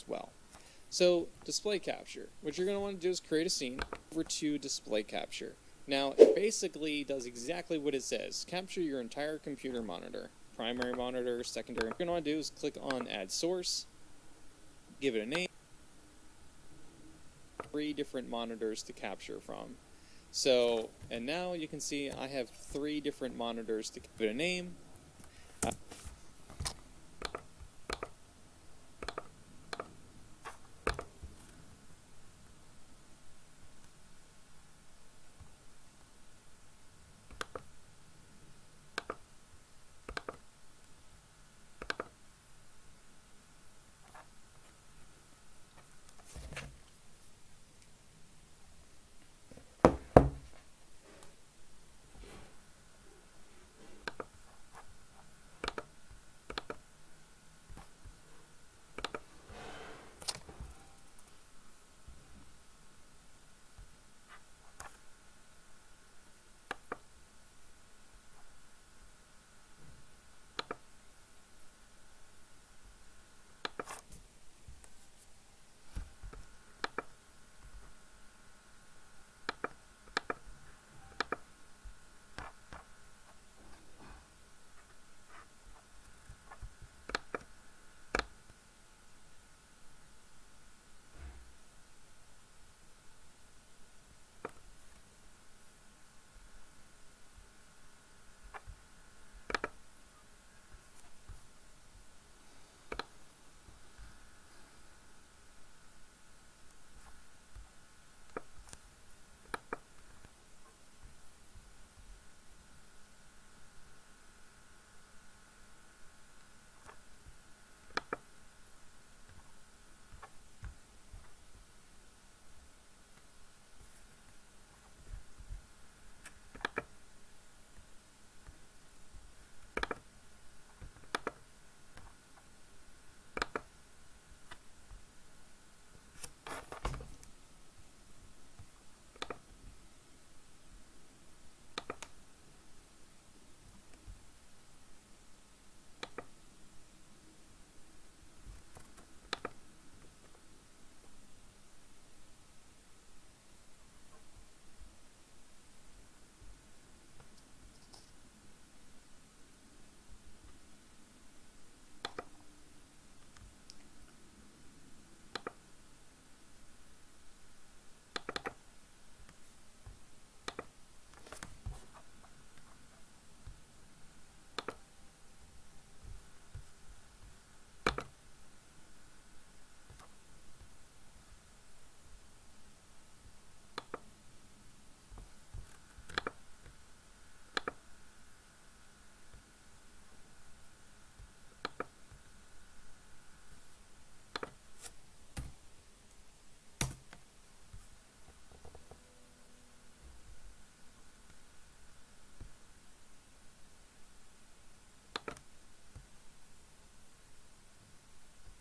as well. So display capture, what you're going to want to do is create a scene. Over to display capture. Now it basically does exactly what it says. Capture your entire computer monitor. Primary monitor, secondary. What you're going to want to do is click on add source. Give it a name. 3 different monitors to capture from. So, and now you can see I have 3 different monitors to give it a name.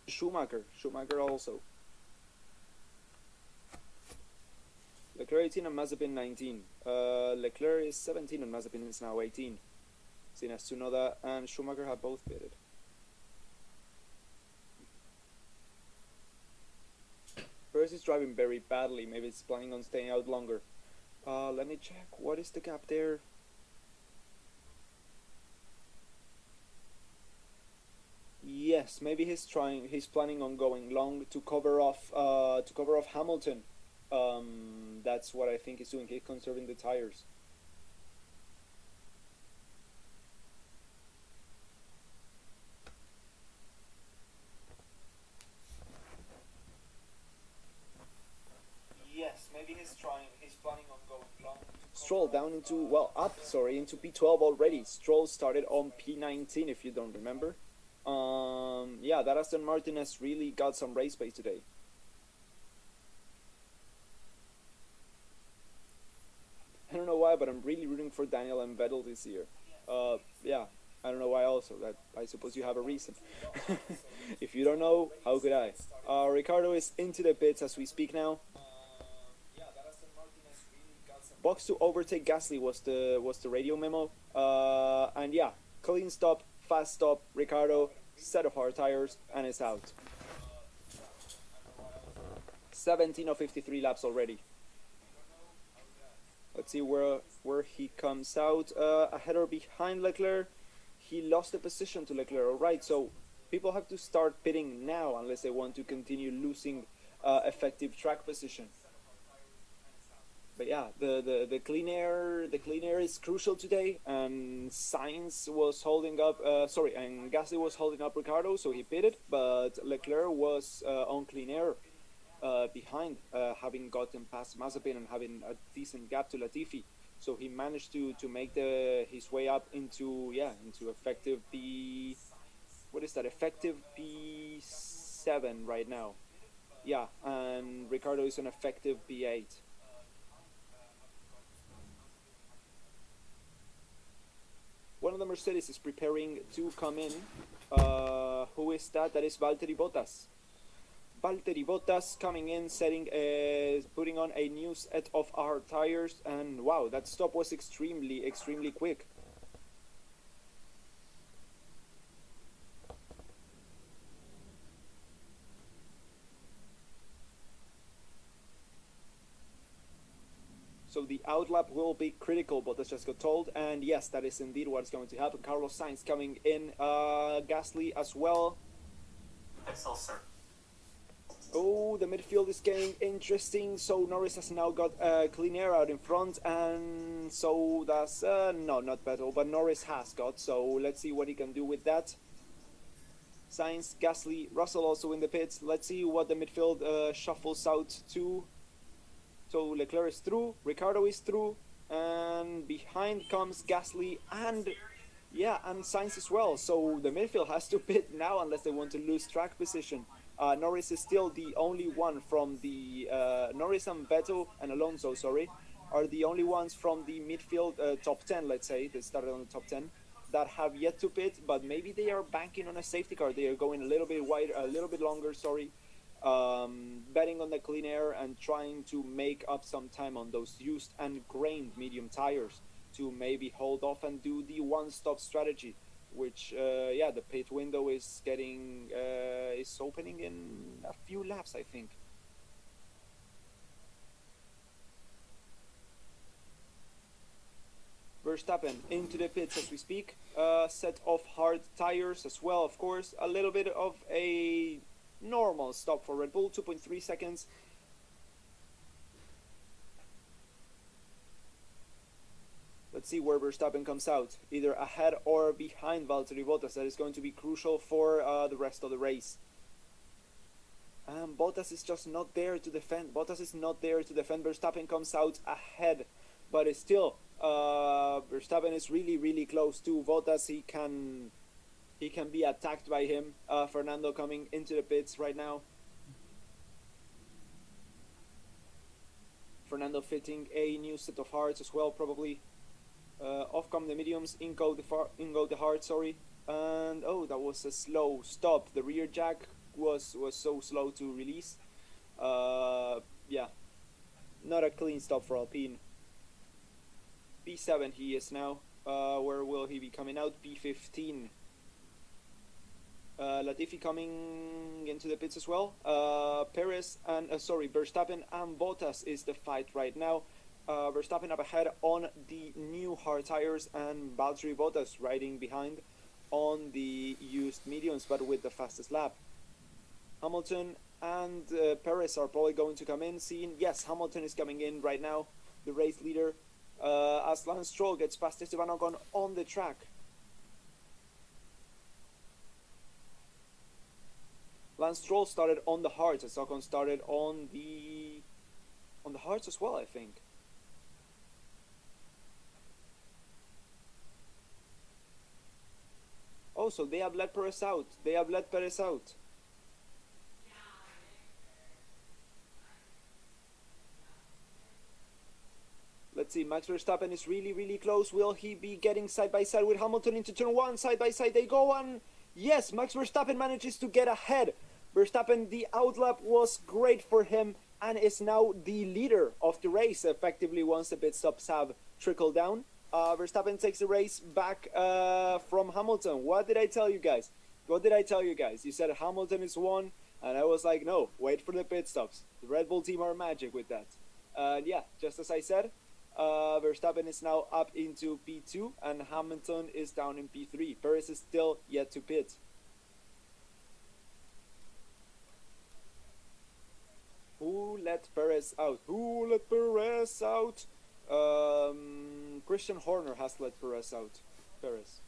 Schumacher also. Leclerc 18 and Mazepin 19. Leclerc is 17 and Mazepin is now 18. Seeing as Tsunoda and Schumacher have both pitted. Perez is driving very badly. Maybe it's planning on staying out longer. Let me check. What is the gap there? Yes, maybe he's planning on going long to cover off Hamilton. That's what I think he's doing. He's conserving the tires. Yes, maybe he's planning on going long. Stroll down into, into P12 already. Stroll started on P19 if you don't remember. Yeah, that Aston Martin has really got some race pace today. I don't know why, but I'm really rooting for Daniel and Vettel this year. Yeah, I don't know why also. That I suppose you have a reason. If you don't know, how could I? Ricardo is into the pits as we speak now. Box to overtake Gasly was the radio memo. And yeah, clean stop, fast stop, Ricardo, set of hard tires, and it's out. 17 of 53 laps already. Let's see where he comes out. Ahead or behind Leclerc? He lost the position to Leclerc. All right, so people have to start pitting now unless they want to continue losing effective track position. But yeah, the clean air is crucial today, and Sainz was holding up. And Gasly was holding up Ricardo, so he pitted. But Leclerc was on clean air behind, having gotten past Mazepin and having a decent gap to Latifi. So he managed to make his way up into effective P. What is that? Effective P7 right now. Yeah, and Ricardo is an effective P8. One of the Mercedes is preparing to come in. Who is that? That is Valtteri Bottas. Valtteri Bottas coming in, putting on a new set of hard tires, and wow, that stop was extremely quick. So the outlap will be critical, Bottas just got told, and yes, that is indeed what's going to happen. Carlos Sainz coming in, Gasly as well. Excel, sir. Oh, the midfield is getting interesting. So Norris has now got clean air out in front, and so does no, not Vettel, but Norris has got. So let's see what he can do with that. Sainz, Gasly, Russell also in the pits. Let's see what the midfield shuffles out to. So Leclerc is through, Ricardo is through, and behind comes Gasly and Sainz as well. So the midfield has to pit now unless they want to lose track position. Norris is still the only one from the Norris and Vettel and Alonso, are the only ones from the midfield top 10, let's say, they started on the top 10, that have yet to pit, but maybe they are banking on a safety car. They are going a little bit wider, a little bit longer, betting on the clean air and trying to make up some time on those used and grained medium tires to maybe hold off and do the one-stop strategy, which the pit window is opening in a few laps, I think. Verstappen into the pits as we speak. Set of hard tires as well, of course. A little bit of a normal stop for Red Bull, 2.3 seconds. Let's see where Verstappen comes out, either ahead or behind Valtteri Bottas. That is going to be crucial for the rest of the race. Bottas is just not there to defend. Verstappen comes out ahead, but it's still Verstappen is really close to Bottas. He can be attacked by him. Fernando coming into the pits right now. Fernando fitting a new set of hards as well, probably. Off come the mediums, in go the hard, and that was a slow stop. The rear jack was so slow to release. Not a clean stop for Alpine. P7 he is now. Where will he be coming out? P15. Latifi coming into the pits as well. Verstappen and Bottas is the fight right now. Verstappen up ahead on the new hard tires, and Valtteri Bottas riding behind on the used mediums, but with the fastest lap. Hamilton and Perez are probably going to come in. Yes, Hamilton is coming in right now, the race leader, as Lance Stroll gets past Esteban Ocon on the track. Lance Stroll started on the hards, as Ocon started on the hards as well, I think. Oh, so they have let Perez out. Let's see, Max Verstappen is really close. Will he be getting side by side with Hamilton into turn 1? Side by side they go, and yes, Max Verstappen manages to get ahead. Verstappen, the outlap was great for him and is now the leader of the race, effectively, once the pit stops have trickled down. Verstappen takes the race back from Hamilton. What did I tell you guys? You said Hamilton is 1, And I was like, no, wait for the pit stops. The Red Bull team are magic with that. And yeah, just as I said, Verstappen is now up into P2 and Hamilton is down in P3. Perez is still yet to pit. Who let Perez out? Who let Perez out? Christian Horner has let Perez out. Perez.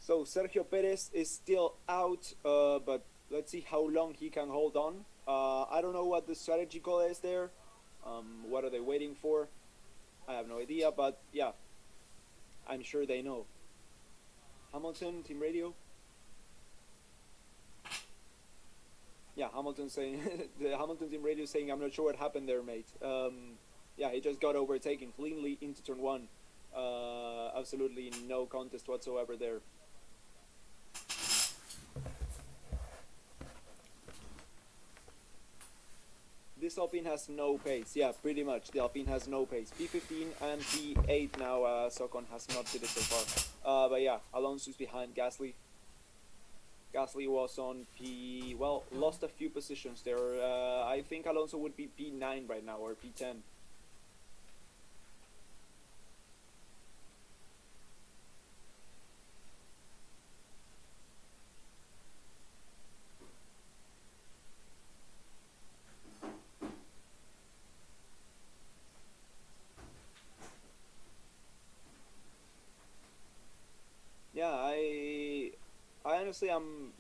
So Sergio Perez is still out, but let's see how long he can hold on. I don't know what the strategy call is there. What are they waiting for? I have no idea, but yeah, I'm sure they know. Hamilton, team radio. Yeah, Hamilton saying the Hamilton team radio saying, "I'm not sure what happened there, mate." Yeah, he just got overtaken cleanly into turn one. Absolutely no contest whatsoever there. This Alpine has no pace. Yeah, pretty much. The Alpine has no pace. P15 and P8 now. Socon has not did it so far. But yeah, Alonso's behind Gasly. Gasly was on P... well, lost a few positions there. I think Alonso would be P9 right now, or P10. Yeah, I honestly, I'm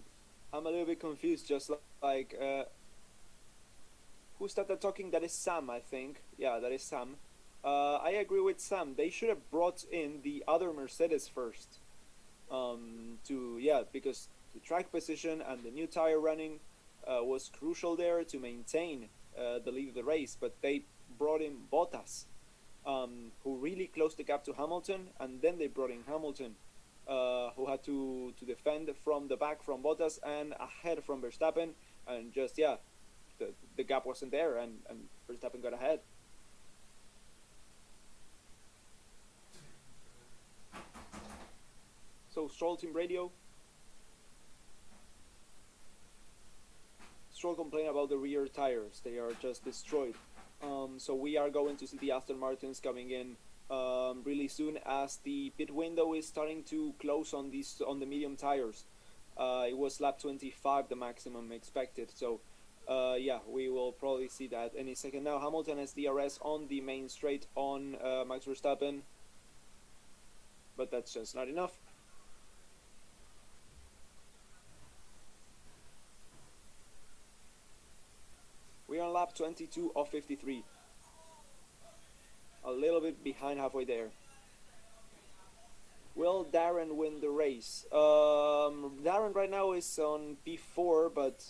a little bit confused. Just like, who started talking? That is Sam, I think. Yeah, that is Sam. I agree with Sam. They should have brought in the other Mercedes first. Because the track position and the new tire running was crucial there to maintain the lead of the race. But they brought in Bottas, who really closed the gap to Hamilton, and then they brought in Hamilton, who had to defend from the back from Bottas and ahead from Verstappen, and just the gap wasn't there, and Verstappen got ahead. So Stroll team radio. Stroll complained about the rear tires; they are just destroyed. So we are going to see the Aston Martins coming in really soon, as the pit window is starting to close on the medium tires. It was lap 25 the maximum expected, so we will probably see that any second now. Hamilton has DRS on the main straight on Max Verstappen, but that's just not enough. We are on lap 22 of 53. A little bit behind halfway there. Will Darren win the race? Darren right now is on P4, but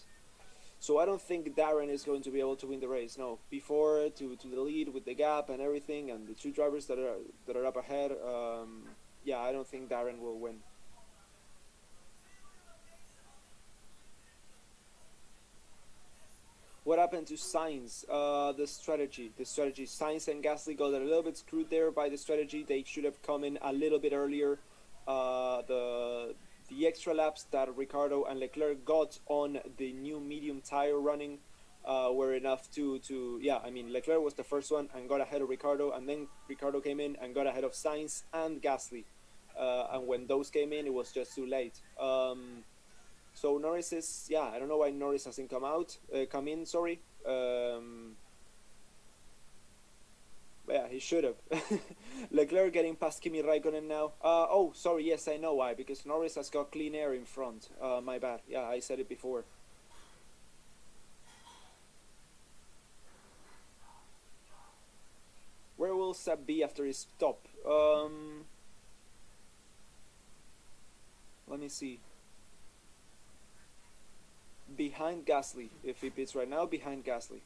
so I don't think Darren is going to be able to win the race. No, P4 to the lead with the gap and everything, and the two drivers that are up ahead. I don't think Darren will win. What happened to Sainz? The strategy. Sainz and Gasly got a little bit screwed there by the strategy. They should have come in a little bit earlier. The extra laps that Ricciardo and Leclerc got on the new medium tire running were enough to Leclerc was the first one and got ahead of Ricciardo, and then Ricciardo came in and got ahead of Sainz and Gasly. And when those came in, it was just too late. So Norris is, I don't know why Norris hasn't come in, sorry. He should have. Leclerc getting past Kimi Raikkonen now. Sorry, yes, I know why, because Norris has got clean air in front. My bad. Yeah, I said it before. Where will Seb be after his stop? Let me see. Behind Gasly. If he pits right now, behind Gasly.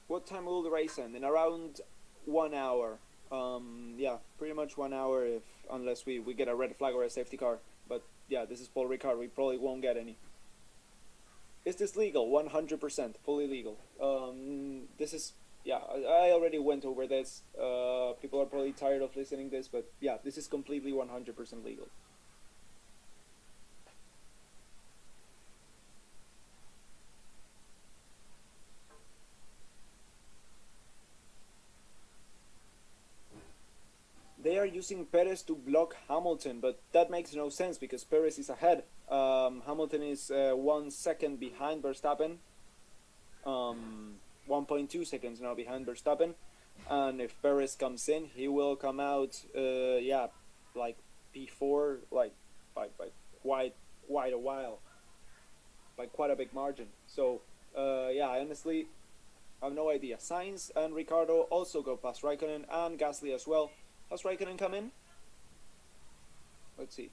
What time will the race end? In around 1 hour. Pretty much 1 hour, unless we get a red flag or a safety car. But yeah, this is Paul Ricard. We probably won't get any. Is this legal? 100% fully legal. This is, yeah, I already went over this. People are probably tired of listening this, but yeah, this is completely 100% legal. They are using Perez to block Hamilton, but that makes no sense because Perez is ahead. Hamilton is 1 second behind Verstappen. 1.2 seconds now behind Verstappen. And if Perez comes in, he will come out, yeah, like before, like by quite a while, by quite a big margin. So, yeah, I honestly have no idea. Sainz and Ricardo also go past Raikkonen and Gasly as well. Has Raikkonen come in? Let's see.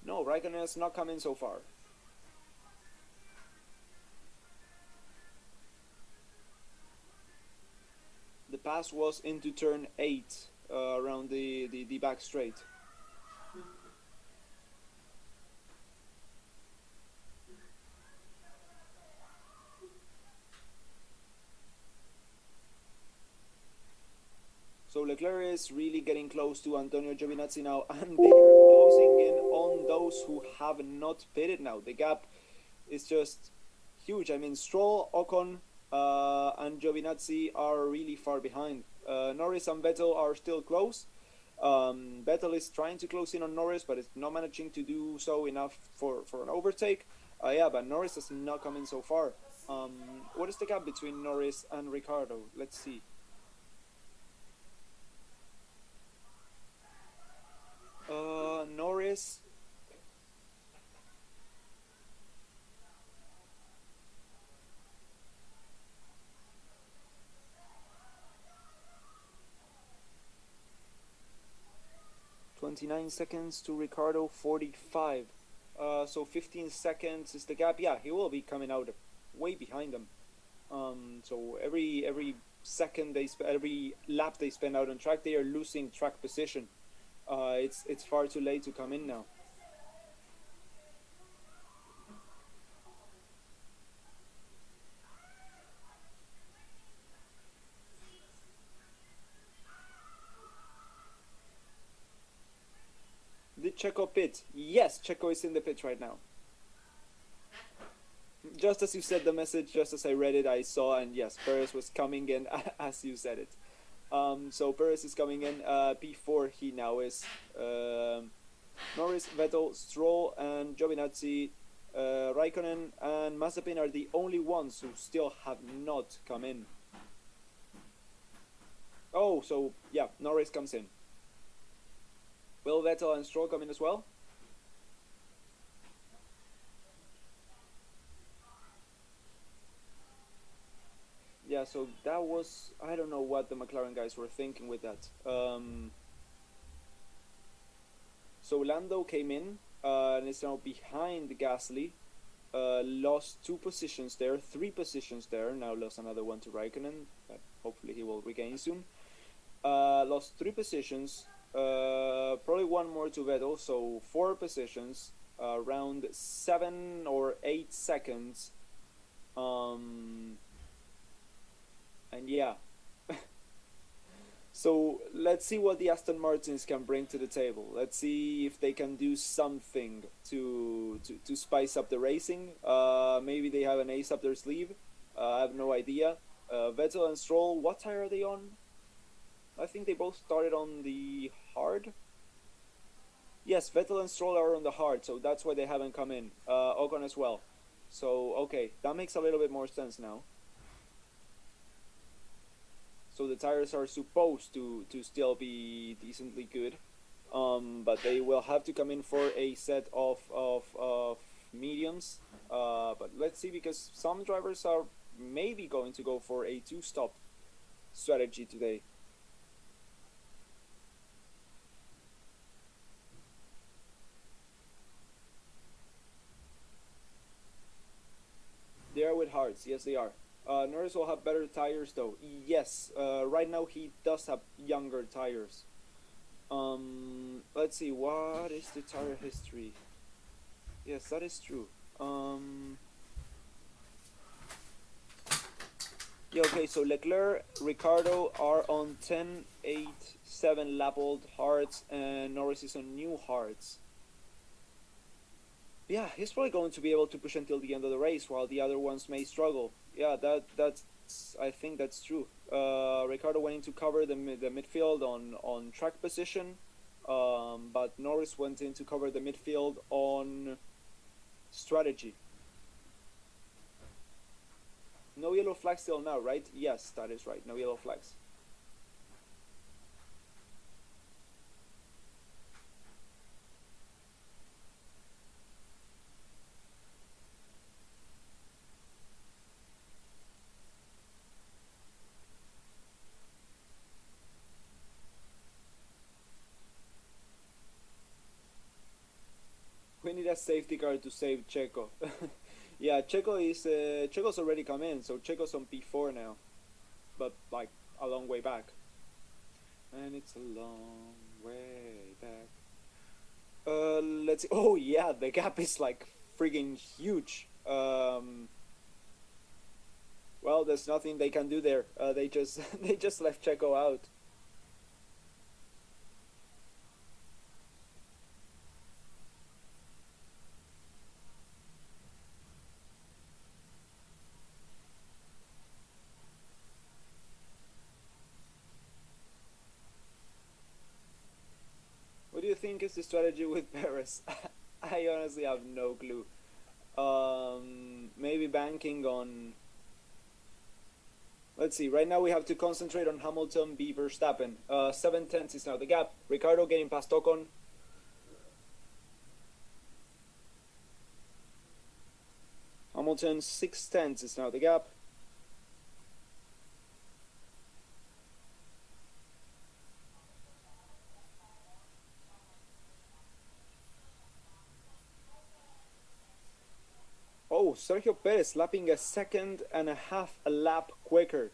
No, Raikkonen has not come in so far. The pass was into turn 8 around the back straight. So Leclerc is really getting close to Antonio Giovinazzi now, and they are closing in on those who have not pitted now. The gap is just huge. I mean, Stroll, Ocon, and Giovinazzi are really far behind. Norris and Vettel are still close. Vettel is trying to close in on Norris, but is not managing to do so enough for an overtake. Yeah, but Norris has not come in so far. What is the gap between Norris and Ricardo? Let's see. Norris. "29 seconds to Ricardo, 45. So 15 seconds is the gap. Yeah, he will be coming out way behind them. So every second every lap they spend out on track, they are losing track position. It's far too late to come in now. Did Checo pit? Yes, Checo is in the pit right now. Just as you said the message, just as I read it, I saw, and yes, Perez was coming in as you said it. So Perez is coming in. P4 he now is. Norris, Vettel, Stroll, and Giovinazzi, Raikkonen, and Mazepin are the only ones who still have not come in. Oh, so yeah, Norris comes in. Will Vettel and Stroll come in as well? Yeah, so that was, I don't know what the McLaren guys were thinking with that. So Lando came in and is now behind Gasly. Lost 2 positions there, 3 positions there. Now lost another one to Raikkonen. Hopefully he will regain soon. Lost 3 positions. Probably 1 more to Vettel, so 4 positions. Around 7 or 8 seconds. And yeah. So let's see what the Aston Martins can bring to the table. Let's see if they can do something to spice up the racing. Maybe they have an ace up their sleeve. I have no idea. Vettel and Stroll, what tire are they on? I think they both started on the hard. Yes, Vettel and Stroll are on the hard, so that's why they haven't come in. Ocon as well. So, okay, that makes a little bit more sense now. So the tires are supposed to still be decently good, but they will have to come in for a set of mediums. But let's see, because some drivers are maybe going to go for a 2-stop strategy today. They are with hards, yes they are. Norris will have better tires though. Yes, right now he does have younger tires. Let's see, what is the tire history? Yes, that is true. Yeah, okay, so Leclerc, Ricardo are on 10, 8, 7 lap old hards, and Norris is on new hards. Yeah, he's probably going to be able to push until the end of the race, while the other ones may struggle. Yeah, that's I think that's true. Ricardo went in to cover the midfield on track position, but Norris went in to cover the midfield on strategy. No yellow flags still now, right? Yes, that is right. No yellow flags. We need a safety car to save Checo. Yeah, Checo's already come in, so Checo's on P4 now, but like a long way back. And it's a long way back. Let's see. Oh yeah, the gap is like friggin' huge. Well, there's nothing they can do there. They just they just left Checo out. What do you think is the strategy with Perez? I honestly have no clue. Maybe banking on. Let's see. Right now we have to concentrate on Hamilton v Verstappen. 7 tenths is now the gap. Ricardo getting past Ocon. Hamilton 6 tenths is now the gap. Oh, Sergio Perez lapping a second and a half a lap quicker.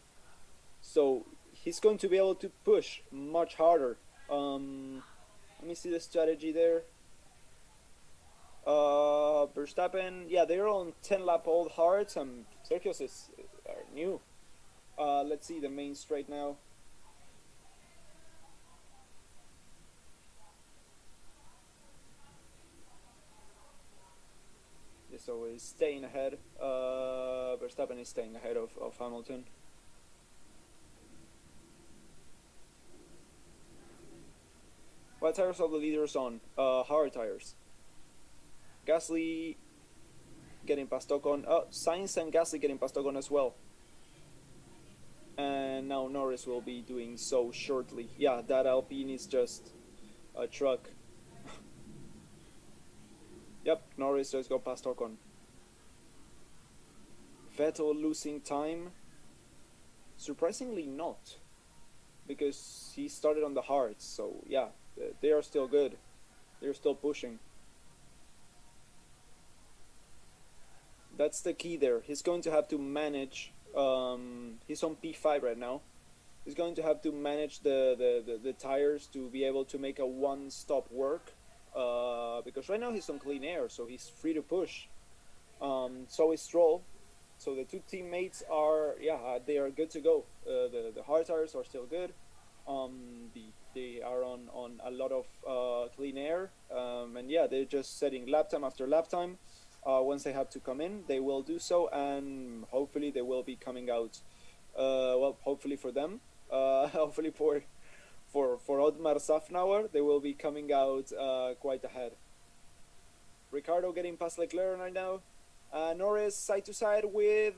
So he's going to be able to push much harder. Let me see the strategy there. Verstappen, yeah, they're on 10 lap old hards, and Sergio's are new. Let's see the main straight now. So he's staying ahead. Verstappen is staying ahead of Hamilton. What tires are the leaders on? Hard tires. Gasly getting past Ocon. Sainz and Gasly getting past Ocon as well. And now Norris will be doing so shortly. Yeah, that Alpine is just a truck. Yep, Norris just got past Ocon. Vettel losing time? Surprisingly not. Because he started on the hards, so yeah, they are still good. They're still pushing. That's the key there. He's going to have to manage. He's on P5 right now. He's going to have to manage the tires to be able to make a one-stop work. Because right now he's on clean air, so he's free to push. So is Stroll. So the two teammates are, they are good to go. The hard tires are still good. They are on a lot of clean air, and yeah, they're just setting lap time after lap time. Once they have to come in, they will do so, and hopefully they will be coming out. Well, hopefully for them, hopefully for Otmar Safnauer, they will be coming out quite ahead. Ricardo getting past Leclerc right now. Norris side to side with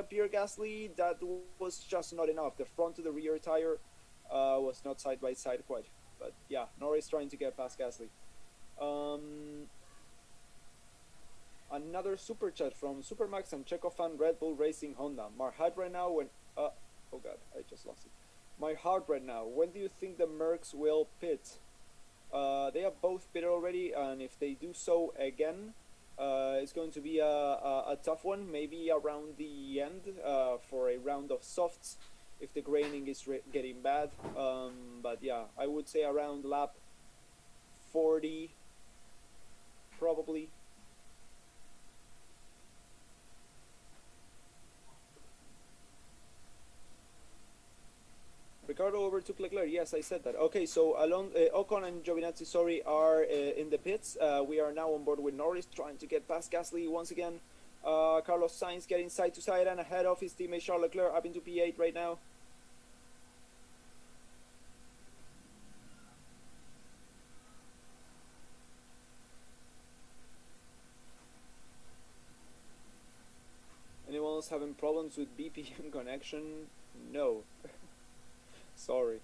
Pierre Gasly. That was just not enough. The front to the rear tire was not side by side quite. But yeah, Norris trying to get past Gasly. Another super chat from Supermax and Checo fan Red Bull Racing Honda. My heart right now when oh god, I just lost it. My heart right now. When do you think the Mercs will pit? They have both pitted already, and if they do so again, it's going to be a tough one. Maybe around the end for a round of softs if the graining is getting bad. But yeah, I would say around lap 40, probably. Ricardo overtook Leclerc. Yes, I said that. Okay, so Ocon and Giovinazzi, sorry, are in the pits. We are now on board with Norris, trying to get past Gasly once again. Carlos Sainz getting side to side and ahead of his teammate Charles Leclerc, up into P8 right now. Anyone else having problems with BPM connection? No. Sorry.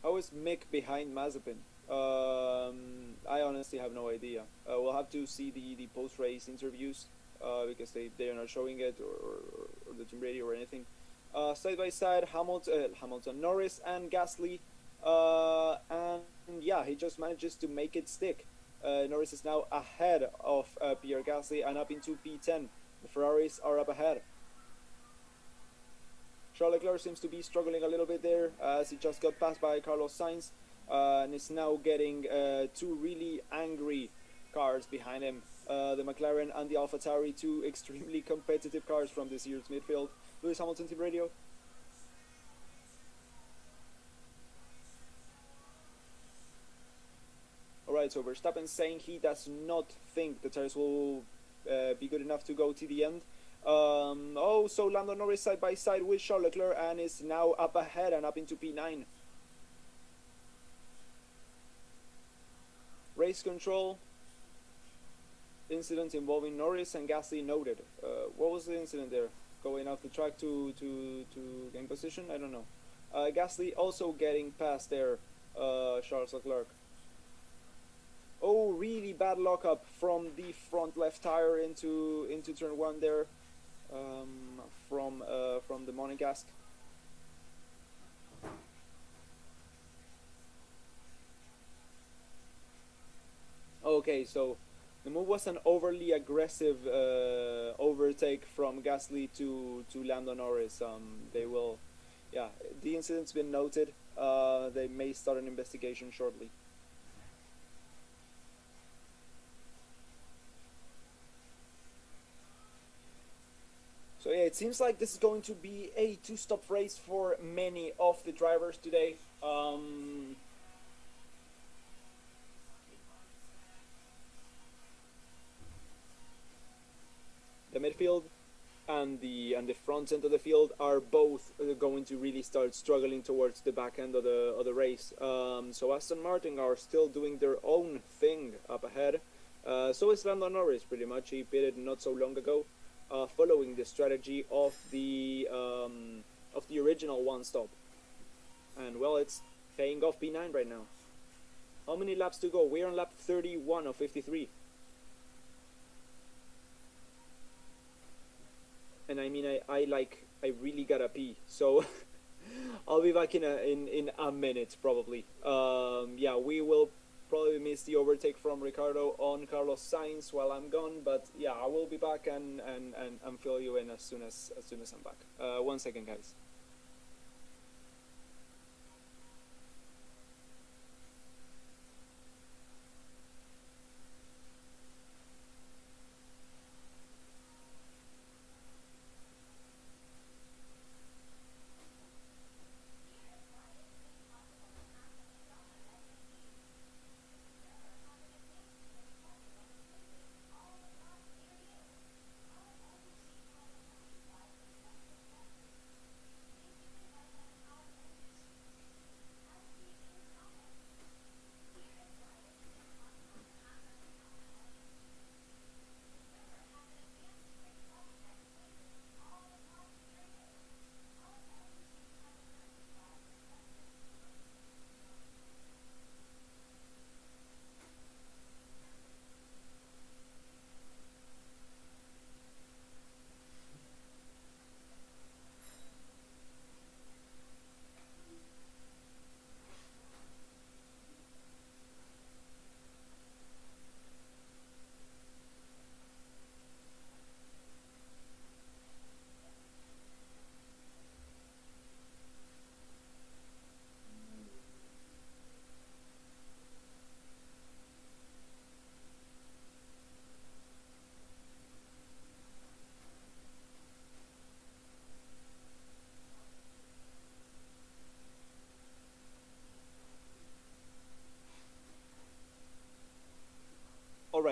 How is Mick behind Mazepin? I honestly have no idea. We'll have to see the post-race interviews because they are not showing it or the team radio or anything. Side by side, Hamilton, Norris, and Gasly, and yeah, he just manages to make it stick. Norris is now ahead of Pierre Gasly and up into P10. The Ferraris are up ahead. Charles Leclerc seems to be struggling a little bit there as he just got passed by Carlos Sainz and is now getting two really angry cars behind him. The McLaren and the AlphaTauri, two extremely competitive cars from this year's midfield. Lewis Hamilton Team Radio. Alright, so Verstappen saying he does not think the tires will be good enough to go to the end. So Lando Norris side by side with Charles Leclerc and is now up ahead and up into P9. Race control. Incident involving Norris and Gasly noted. What was the incident there? Going off the track to gain position? I don't know. Gasly also getting past there, Charles Leclerc. Oh, really bad lockup from the front left tire into turn 1 there, from the Monegasque. Okay, so the move was an overly aggressive overtake from Gasly to Lando Norris. They will, yeah, the incident's been noted. They may start an investigation shortly. So yeah, it seems like this is going to be a two-stop race for many of the drivers today. The midfield and the front end of the field are both going to really start struggling towards the back end of the race. So Aston Martin are still doing their own thing up ahead. So is Lando Norris pretty much. He pitted not so long ago. Following the strategy of the original one stop, and well, it's paying off. P9 right now. How many laps to go? We're on lap 31 of 53, and I mean, I really gotta pee, so I'll be back in a minute probably. Yeah, we will probably miss the overtake from Ricardo on Carlos Sainz while I'm gone, but yeah, I will be back and fill you in as soon as I'm back. 1 second, guys.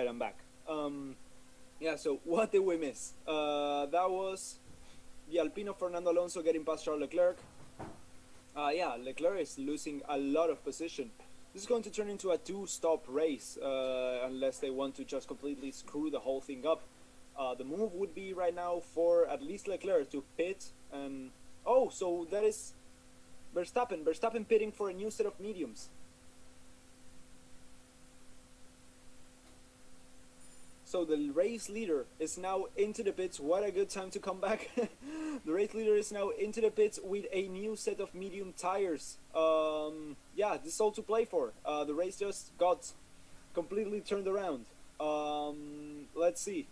right, I'm back. Yeah, so what did we miss? That was the Alpino Fernando Alonso getting past Charles Leclerc. Yeah, Leclerc is losing a lot of position. This is going to turn into a two-stop race unless they want to just completely screw the whole thing up. The move would be right now for at least Leclerc to pit and... Oh, so that is Verstappen. Verstappen pitting for a new set of mediums. So the race leader is now into the pits. What a good time to come back. The race leader is now into the pits with a new set of medium tires. Yeah, this is all to play for. The race just got completely turned around. Let's see.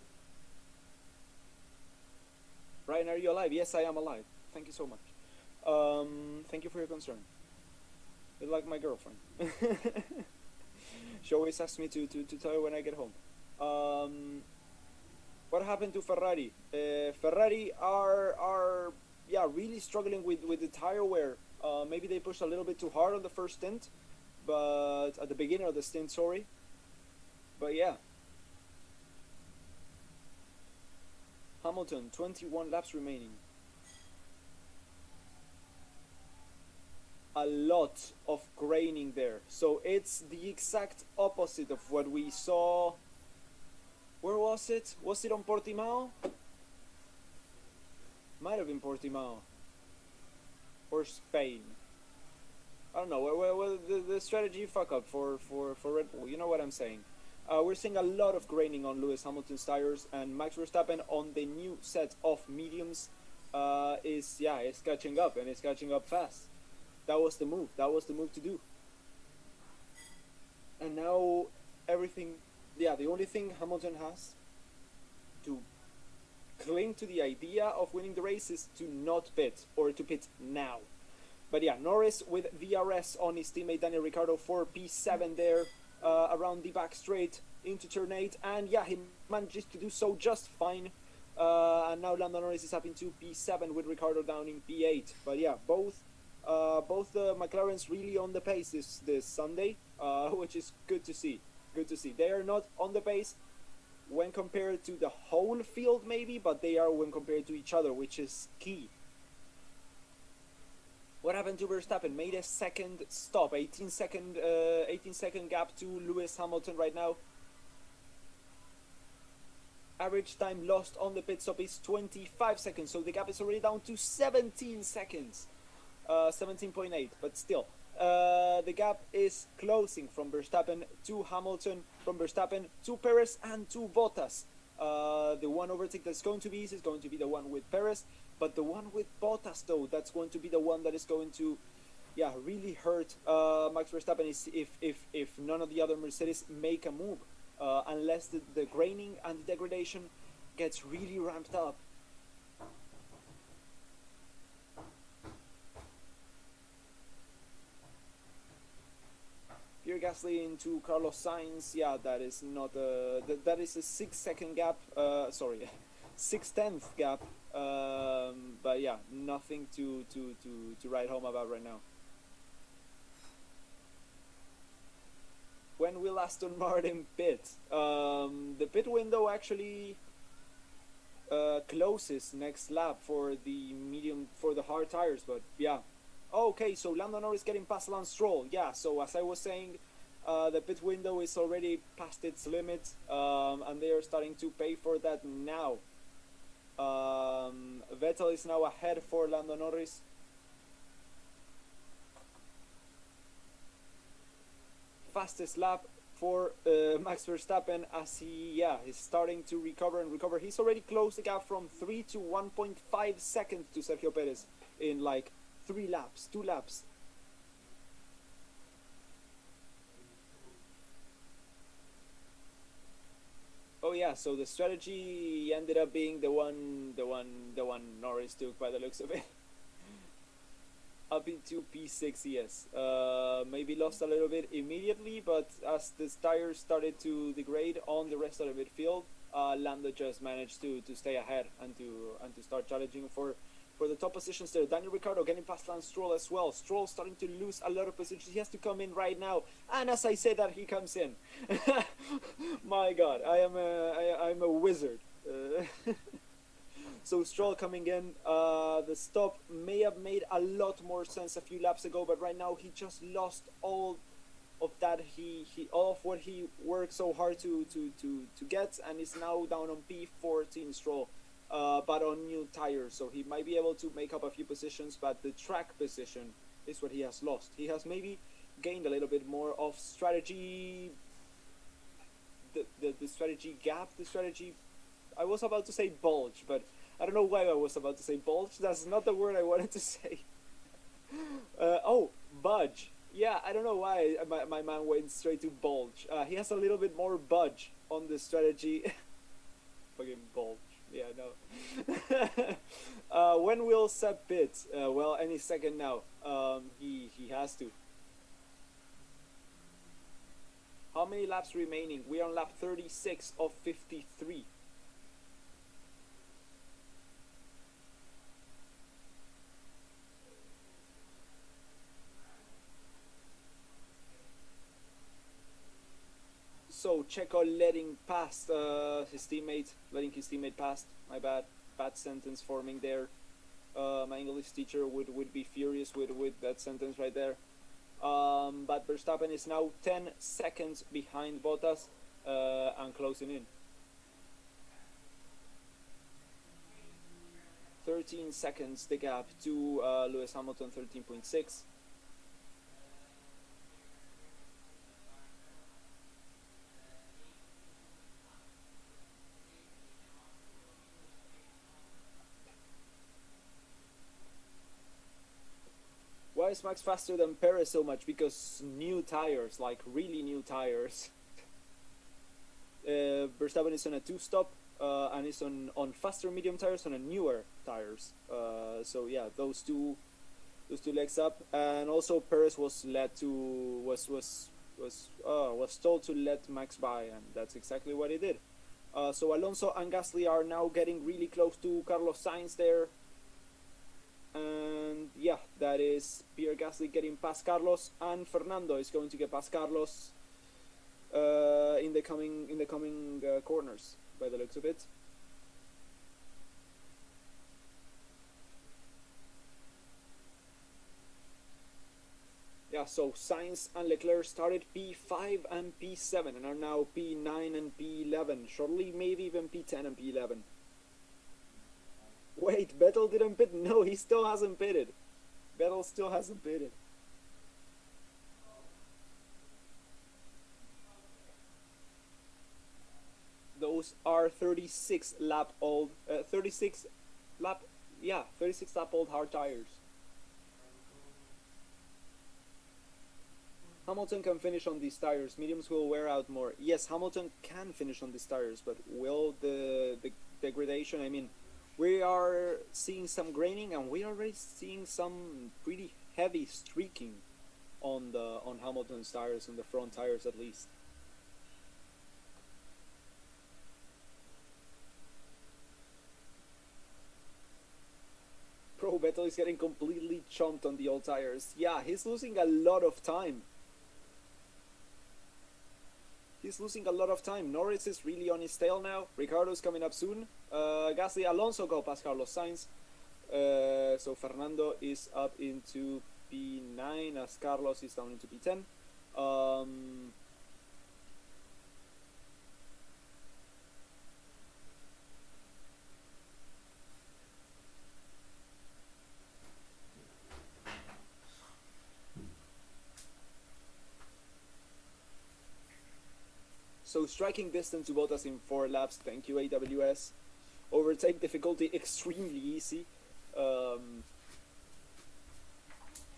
Ryan, are you alive? Yes, I am alive. Thank you so much. Thank you for your concern. You're like my girlfriend. She always asks me to tell her when I get home. What happened to Ferrari? Ferrari are yeah, really struggling with the tire wear. Maybe they pushed a little bit too hard on the first stint, but at the beginning of the stint, sorry. But yeah. Hamilton, 21 laps remaining. A lot of graining there. So it's the exact opposite of what we saw. Where was it? Was it on Portimao? Might have been Portimao. Or Spain. I don't know. Well, the strategy fuck up for Red Bull. You know what I'm saying. We're seeing a lot of graining on Lewis Hamilton's tires, and Max Verstappen on the new set of mediums is catching up, and it's catching up fast. That was the move. That was the move to do. And now everything. Yeah, the only thing Hamilton has to cling to the idea of winning the race is to not pit, or to pit now. But yeah, Norris with VRS on his teammate Daniel Ricciardo for P7 there, around the back straight into turn 8, and yeah, he manages to do so just fine. And now Lando Norris is up into P7 with Ricciardo down in P8. But yeah, both the McLarens really on the pace this Sunday, which is good to see. Good to see. They are not on the pace when compared to the whole field maybe, but they are when compared to each other, which is key. What happened to Verstappen? Made a second stop, 18 second gap to Lewis Hamilton right now. Average time lost on the pit stop is 25 seconds, so the gap is already down to 17 seconds. 17.8, but still. The gap is closing from Verstappen to Hamilton, from Verstappen to Perez and to Bottas. The one overtake that's going to be easy is going to be the one with Perez, but the one with Bottas though, that's going to be the one that is going to, yeah, really hurt Max Verstappen is if none of the other Mercedes make a move, unless the graining and the degradation gets really ramped up. Pierre Gasly into Carlos Sainz. Yeah, that is not that is a 6-second gap. Sorry, 6/10 gap. But yeah, nothing to write home about right now. When will Aston Martin pit? The pit window actually closes next lap for the hard tires. But yeah. Okay, so Lando Norris getting past Lance Stroll. Yeah, so as I was saying, the pit window is already past its limit, and they are starting to pay for that now. Vettel is now ahead for Lando Norris. Fastest lap for Max Verstappen as he's starting to recover. He's already closed the gap from 3 to 1.5 seconds to Sergio Perez in like 2 laps. Oh yeah, so the strategy ended up being the one Norris took by the looks of it. Up into P6, yes. Maybe lost a little bit immediately, but as the tires started to degrade on the rest of the midfield, Lando just managed to stay ahead and to start challenging for for the top positions there. Daniel Ricciardo getting past Lance Stroll as well. Stroll starting to lose a lot of positions. He has to come in right now. And as I say that, he comes in. My God, I'm a wizard. So Stroll coming in. The stop may have made a lot more sense a few laps ago, but right now he just lost all of that. All of what he worked so hard to get, and is now down on P14 Stroll. But on new tires, so he might be able to make up a few positions, but the track position is what he has lost. He has maybe gained a little bit more of strategy, the strategy gap, the strategy, I was about to say bulge, but I don't know why I was about to say bulge. That's not the word I wanted to say. Oh, budge. Yeah, I don't know why my man went straight to bulge. He has a little bit more budge on the strategy. Fucking bulge. Yeah, no. When will Seb pit? Well, any second now. He has to. How many laps remaining? We are on lap 36 of 53. So Checo letting past his teammate, letting his teammate past. My bad sentence forming there. My English teacher would be furious with that sentence right there. But Verstappen is now 10 seconds behind Bottas and closing in. 13 seconds the gap to Lewis Hamilton, 13.6. Why is Max faster than Perez so much? Because new tires, like really new tires. Verstappen is on a 2-stop and is on faster medium tires on a newer tires. So yeah, those two legs up, and also Perez was told to let Max by, and that's exactly what he did. So Alonso and Gasly are now getting really close to Carlos Sainz there. And yeah, that is Pierre Gasly getting past Carlos, and Fernando is going to get past Carlos in the coming corners by the looks of it. Yeah, so Sainz and Leclerc started P5 and P7 and are now P9 and P11, shortly maybe even P10 and P11. Wait, Vettel didn't pit? No, he still hasn't pitted. Vettel still hasn't pitted. Those are 36 lap old hard tires. Hamilton can finish on these tires. Mediums will wear out more. Yes, Hamilton can finish on these tires, but will the degradation? I mean, we are seeing some graining, and we are already seeing some pretty heavy streaking on Hamilton's tires, on the front tires at least. Bro, Vettel is getting completely chomped on the old tires. Yeah, he's losing a lot of time. Norris is really on his tail now. Ricciardo's coming up soon. Gasly, Alonso go past Carlos Sainz. So Fernando is up into P9 as Carlos is down into P10. So striking distance to Bottas in 4 laps. Thank you, AWS. Overtake difficulty extremely easy.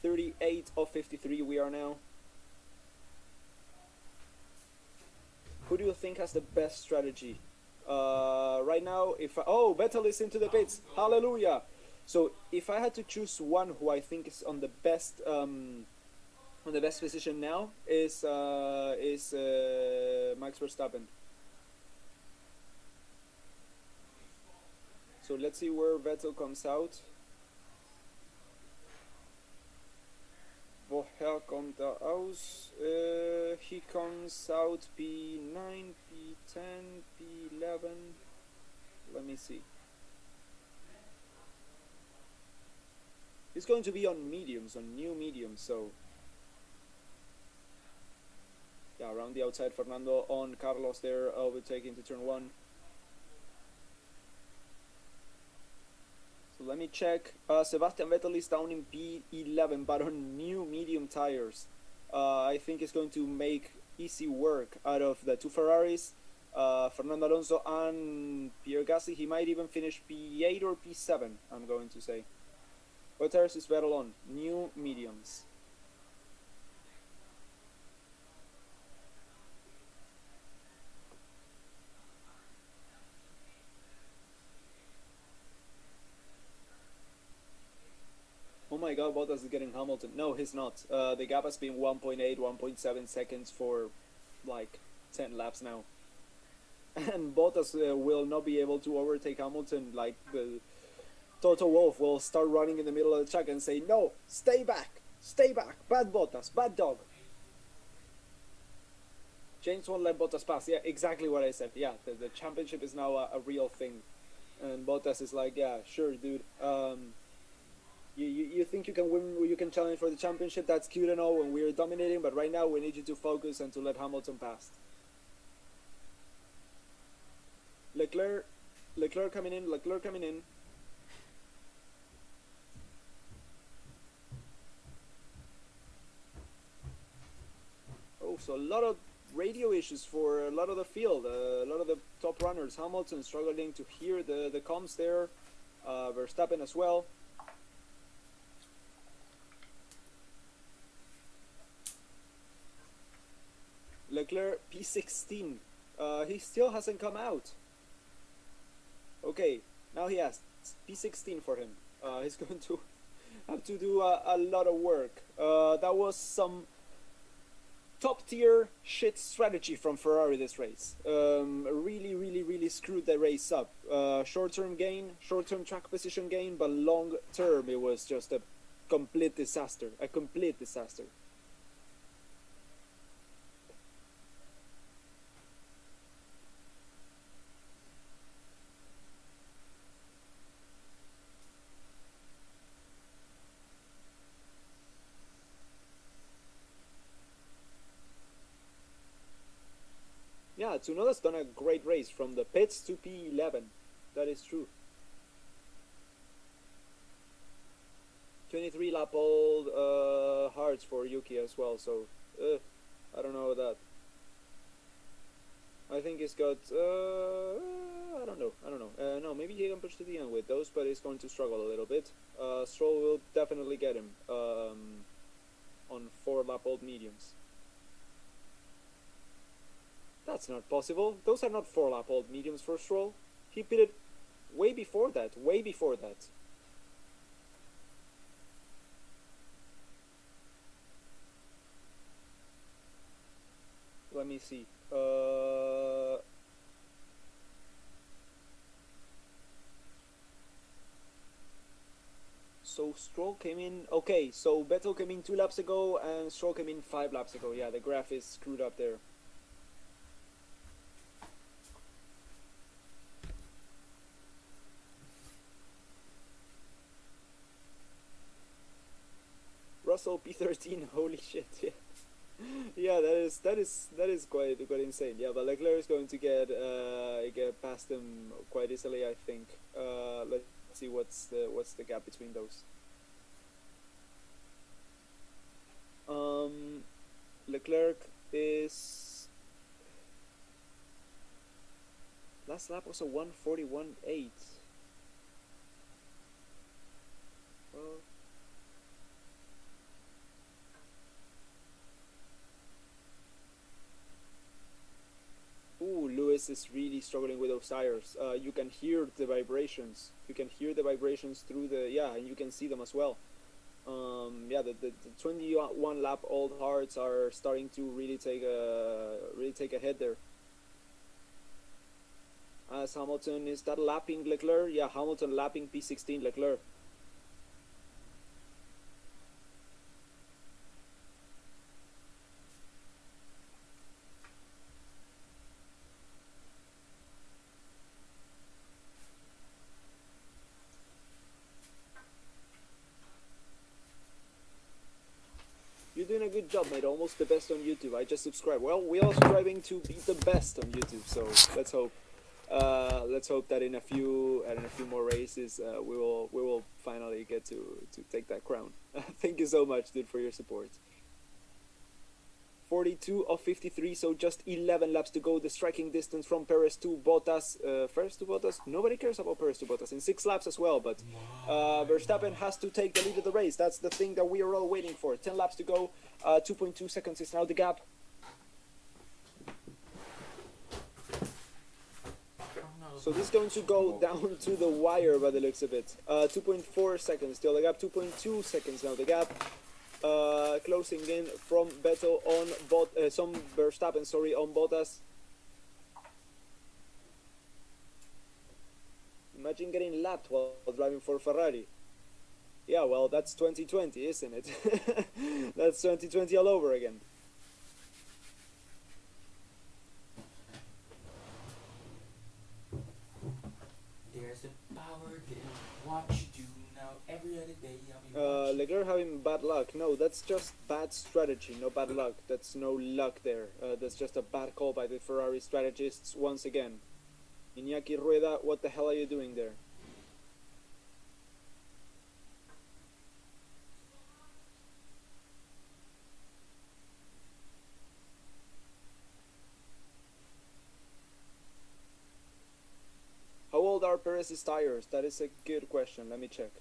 38 of 53 we are now. Who do you think has the best strategy? Right now, Vettel is into the pits. Hallelujah! So if I had to choose one who I think is on the best position now is Max Verstappen. So let's see where Vettel comes out. kommt da aus? He comes out P9, P10, P11. Let me see. He's going to be on mediums, on new mediums, so yeah, around the outside. Fernando on Carlos there, overtaking to turn 1. So let me check. Sebastian Vettel is down in P11, but on new medium tires. I think it's going to make easy work out of the two Ferraris. Fernando Alonso and Pierre Gasly. He might even finish P8 or P7, I'm going to say. What tires is Vettel on? New mediums. Oh my god, Bottas is getting Hamilton. No, he's not. The gap has been 1.8, 1.7 seconds for like 10 laps now. And Bottas will not be able to overtake Hamilton. Like Toto Wolff will start running in the middle of the track and say, no, stay back, bad Bottas, bad dog. James won't let Bottas pass. Yeah, exactly what I said. Yeah, the championship is now a real thing. And Bottas is like, yeah, sure, dude. You think you can win, you can challenge for the championship, that's cute and all, and we're dominating, but right now we need you to focus and to let Hamilton pass. Leclerc coming in. Oh, so a lot of radio issues for a lot of the field, a lot of the top runners. Hamilton struggling to hear the comms there, Verstappen as well. Leclerc P16. He still hasn't come out. Okay, now he has P16 for him. He's going to have to do a lot of work. That was some top tier shit strategy from Ferrari this race. Really screwed the race up. Short term gain, short term track position gain, but long term it was just a complete disaster. Yeah, Tsunoda's done a great race from the pits to P11. That is true. 23 lap old hearts for Yuki as well, so I don't know about that. I think he's got I don't know. No, maybe he can push to the end with those, but he's going to struggle a little bit. Stroll will definitely get him on 4 lap old mediums. That's not possible. Those are not 4 lap old mediums for Stroll. He pitted way before that. Let me see. So Stroll came in. Okay, so Vettel came in 2 laps ago and Stroll came in 5 laps ago. Yeah, the graph is screwed up there. Russell P13, holy shit! Yeah, that is quite insane. Yeah, but Leclerc is going to get past him quite easily, I think. Let's see what's the gap between those. Leclerc is last lap was a 1:41.8. Well. Ooh, Lewis is really struggling with those tires. You can hear the vibrations. Through the, yeah, and you can see them as well. Yeah, the 21 lap old hearts are starting to really take a hit there. As Hamilton, is that lapping Leclerc? Yeah, Hamilton lapping P16 Leclerc. You're doing a good job, mate. Almost the best on YouTube. I just subscribed. Well, we're all striving to be the best on YouTube, so let's hope. Let's hope that in a few more races, we will finally get to take that crown. Thank you so much, dude, for your support. 42 of 53, so just 11 laps to go. The striking distance from Perez to Bottas. Perez to Bottas? Nobody cares about Perez to Bottas. In 6 laps as well, but Verstappen has to take the lead of the race. That's the thing that we are all waiting for. 10 laps to go. 2.2 seconds is now the gap. So this is going to go down to the wire by the looks of it. 2.4 seconds still the gap. 2.2 seconds now the gap. Closing in from Vettel on Verstappen, sorry, on Bottas. Imagine getting lapped while driving for Ferrari. Yeah, well, that's 2020, isn't it? That's 2020 all over again. There's a power in what you do now. Every other day I'll be Leclerc having bad luck. No, that's just bad strategy, no bad luck. That's no luck there. That's just a bad call by the Ferrari strategists once again. Iñaki Rueda, what the hell are you doing there? How old are Perez's tires? That is a good question. Let me check.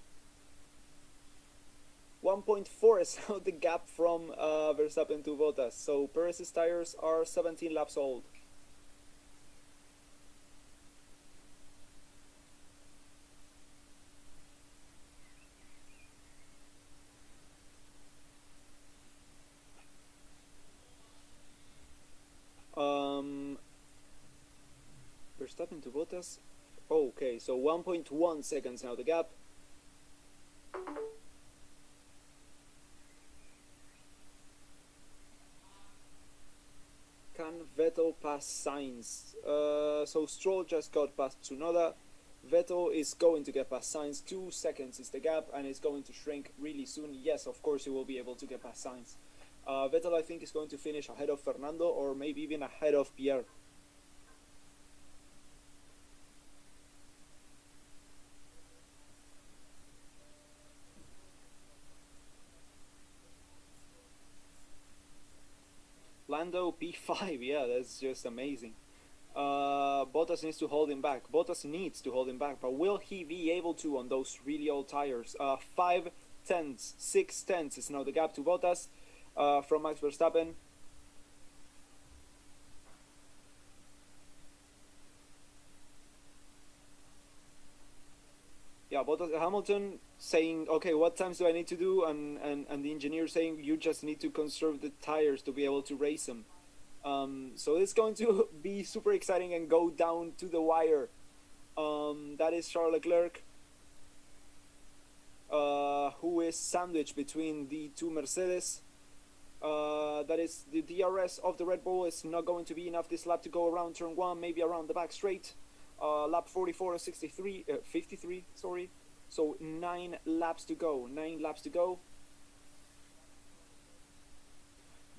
1.4 is now the gap from Verstappen to Bottas. So Perez's tires are 17 laps old. Verstappen to Bottas. Okay, so 1.1 seconds now the gap. Can Vettel pass Sainz? So Stroll just got past Tsunoda. Vettel is going to get past Sainz. 2 seconds is the gap, and it's going to shrink really soon. Yes, of course he will be able to get past Sainz. Vettel, I think, is going to finish ahead of Fernando, or maybe even ahead of Pierre. Lando P5, yeah, that's just amazing. Bottas needs to hold him back. Bottas needs to hold him back, but will he be able to on those really old tires? 5 tenths, 6 tenths is now the gap to Bottas from Max Verstappen. Yeah, Bottas, Hamilton saying, okay, what times do I need to do? And the engineer saying, you just need to conserve the tires to be able to race them. So it's going to be super exciting and go down to the wire. That is Charles Leclerc, who is sandwiched between the two Mercedes. That is the DRS of the Red Bull is not going to be enough this lap to go around turn 1, maybe around the back straight. Lap 44 or 53, sorry. So 9 laps to go. 9 laps to go.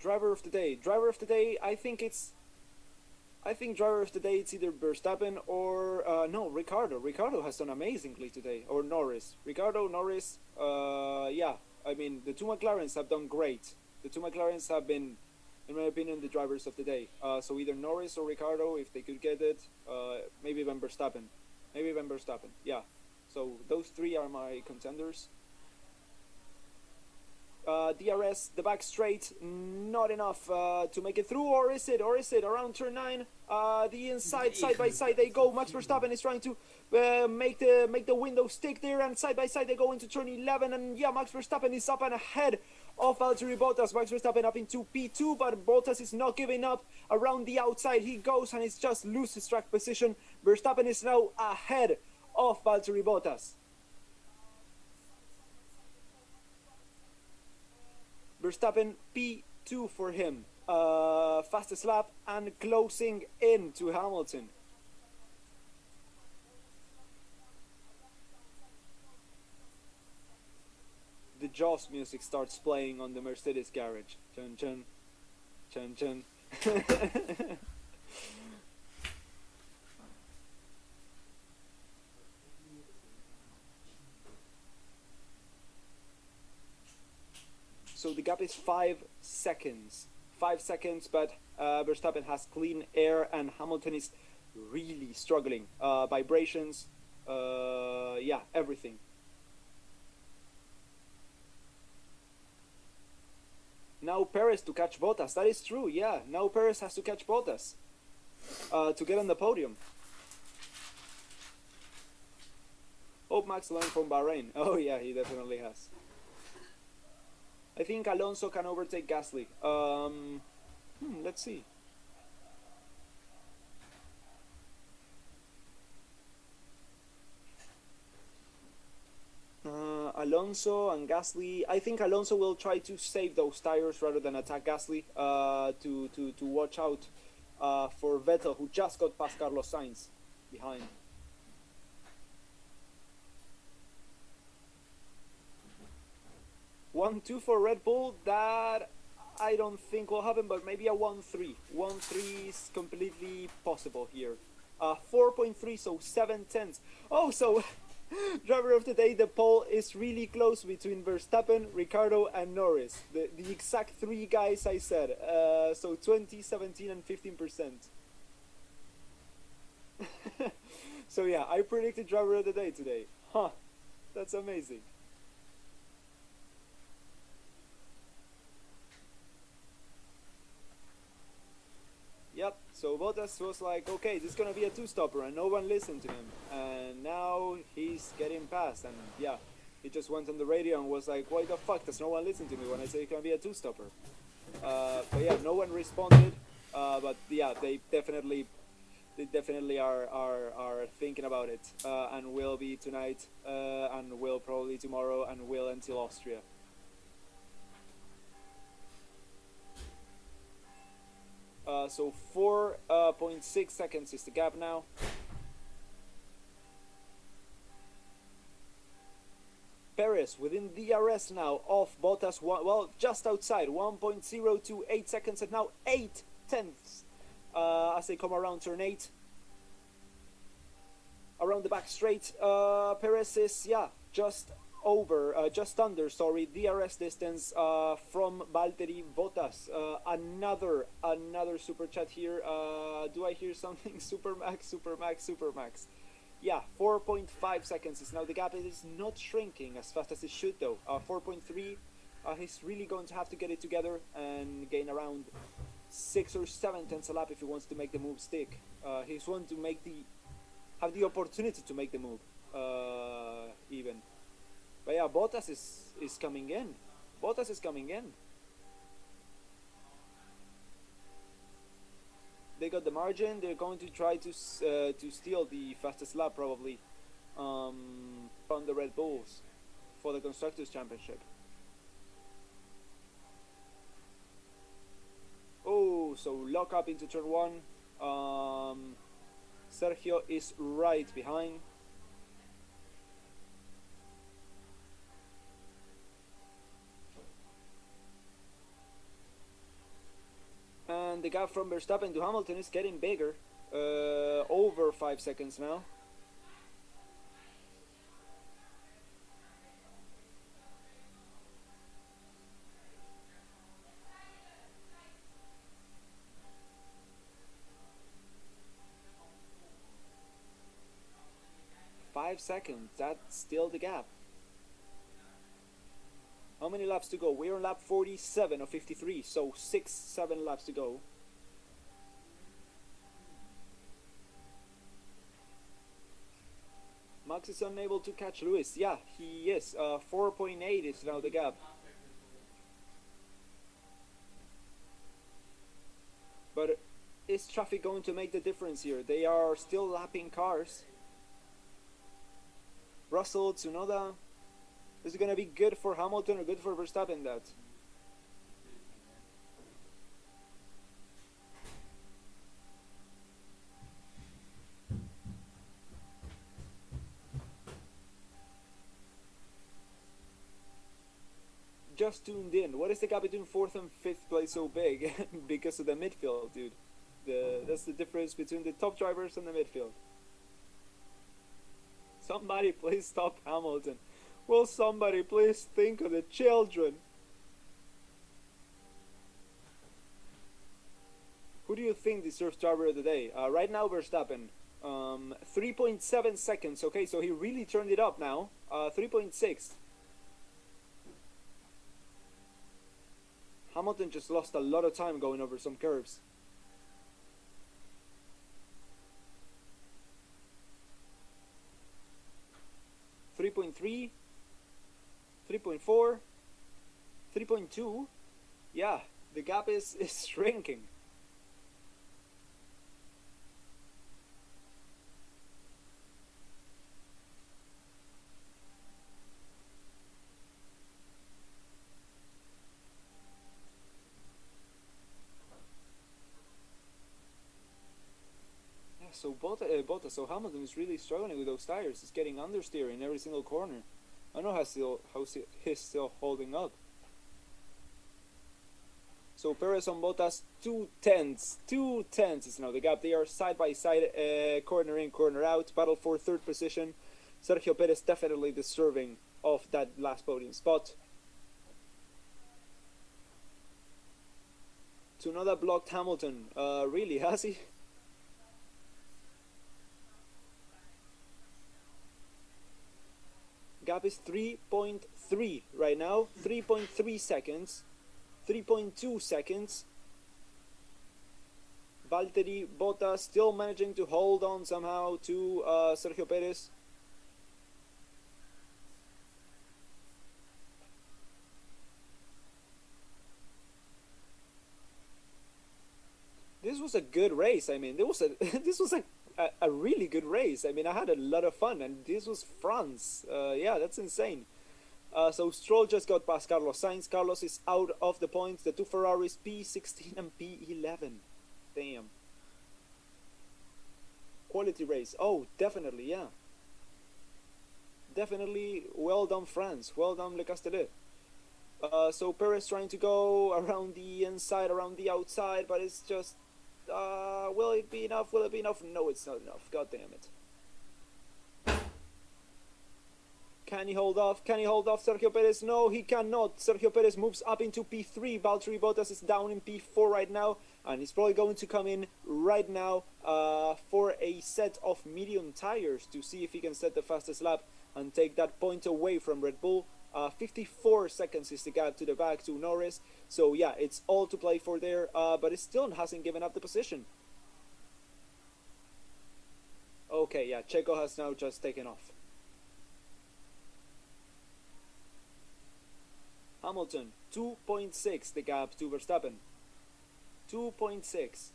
Driver of the day. Driver of the day, I think driver of the day it's either Verstappen or no, Ricardo. Ricardo has done amazingly today. Or Norris. Ricardo, Norris, yeah. I mean, the two McLarens have done great. The two McLarens have been, in my opinion, the drivers of the day. So either Norris or Ricardo, if they could get it. Maybe even Verstappen. Yeah. So those 3 are my contenders. DRS, the back straight, not enough to make it through, or is it around turn 9? The inside, side by side they go. Max Verstappen is trying to make the window stick there, and side by side they go into turn 11, and yeah, Max Verstappen is up and ahead of Valtteri Bottas. Max Verstappen up into P2, but Bottas is not giving up. Around the outside he goes, and it's just loses track position. Verstappen is now ahead of Valtteri Bottas. Verstappen P2 for him. Fastest lap and closing in to Hamilton. Jaws music starts playing on the Mercedes garage. Chun chun, chun chun. So the gap is 5 seconds. 5 seconds, but Verstappen has clean air and Hamilton is really struggling. Vibrations, yeah, everything. Now Perez to catch Bottas. That is true, yeah. Now Perez has to catch Bottas to get on the podium. Hope Max learned from Bahrain. Oh yeah, he definitely has. I think Alonso can overtake Gasly. Let's see. Alonso and Gasly. I think Alonso will try to save those tires rather than attack Gasly. To watch out for Vettel, who just got past Carlos Sainz behind. One-two for Red Bull. That I don't think will happen, but maybe a 1-3. 1-3 is completely possible here. 4.3, so 7/10. Oh, so driver of the day, the poll is really close between Verstappen, Ricciardo, and Norris. The exact three guys I said. So 20, 17, and 15%. So yeah, I predicted driver of the day today. Huh, that's amazing. Yep, so Bottas was like, okay, this is gonna be a two-stopper, and no one listened to him. And now he's getting past, and yeah, he just went on the radio and was like, why the fuck does no one listen to me when I say it's gonna be a two-stopper? But yeah, no one responded, but yeah, they definitely are thinking about it, and will be tonight, and will probably tomorrow, and will until Austria. So 4.6 seconds is the gap now. Perez within DRS now of Bottas, well, just outside, 1.028 seconds, and now 8/10 as they come around turn 8. Around the back straight, Perez is, yeah, just under, DRS distance from Valtteri Bottas. Another super chat here. Do I hear something? Supermax. Yeah, 4.5 seconds is now the gap. It is not shrinking as fast as it should though. 4.3. He's really going to have to get it together and gain around 6 or 7 tenths a lap if he wants to make the move stick. He's going to have the opportunity to make the move even. But yeah, Bottas is coming in. They got the margin. They're going to try to steal the fastest lap probably from the Red Bulls for the Constructors' Championship. Oh, so lock up into turn 1. Sergio is right behind. And the gap from Verstappen to Hamilton is getting bigger. Over 5 seconds now. Five seconds, that's still the gap. How many laps to go? We're on lap 47 of 53, so 6-7 laps to go. Max is unable to catch Lewis. Yeah, he is. 4.8 is now the gap. But is traffic going to make the difference here? They are still lapping cars. Russell, Tsunoda. Is it going to be good for Hamilton or good for Verstappen that? just tuned in, what is the gap between 4th and 5th place so big? Because of the midfield, dude. That's the difference between the top drivers and the midfield. Somebody please stop Hamilton. Will somebody please think of the children? Who do you think deserves driver of the day? Right now, Verstappen. 3.7 seconds. Okay, so he really turned it up now. 3.6. Hamilton just lost a lot of time going over some curves. .3, 3.4, 3.2. Yeah, the gap is shrinking. So Bottas, so Hamilton is really struggling with those tires. He's getting understeer in every single corner. I don't know how he's still holding up. So Perez on Bottas, 2/10. 2/10 is now the gap. They are side by side, corner in, corner out. Battle for third position. Sergio Perez definitely deserving of that last podium spot. Tsunoda blocked Hamilton. Really, has he? Gap is 3.3 right now. 3.3 seconds. 3.2 seconds. Valtteri Bottas still managing to hold on somehow to Sergio Perez. This was a good race. I mean, this was a really good race. I mean, I had a lot of fun, and this was France. Yeah, that's insane. So Stroll just got past Carlos Sainz. Carlos is out of the points. The two Ferraris, P16 and P11. Damn. Quality race. Oh, definitely, yeah. Definitely, well done France. Well done Le Castellet. So Perez trying to go around the inside, around the outside, but it's just... will it be enough? Will it be enough? No, it's not enough. God damn it. Can he hold off? Can he hold off Sergio Perez? No, he cannot. Sergio Perez moves up into P3. Valtteri Bottas is down in P4 right now. And he's probably going to come in right now for a set of medium tires to see if he can set the fastest lap and take that point away from Red Bull. 54 seconds is the gap to the back to Norris. So yeah, it's all to play for there, but it still hasn't given up the position. Okay, yeah, Checo has now just taken off. Hamilton, 2.6 the gap to Verstappen. 2.6.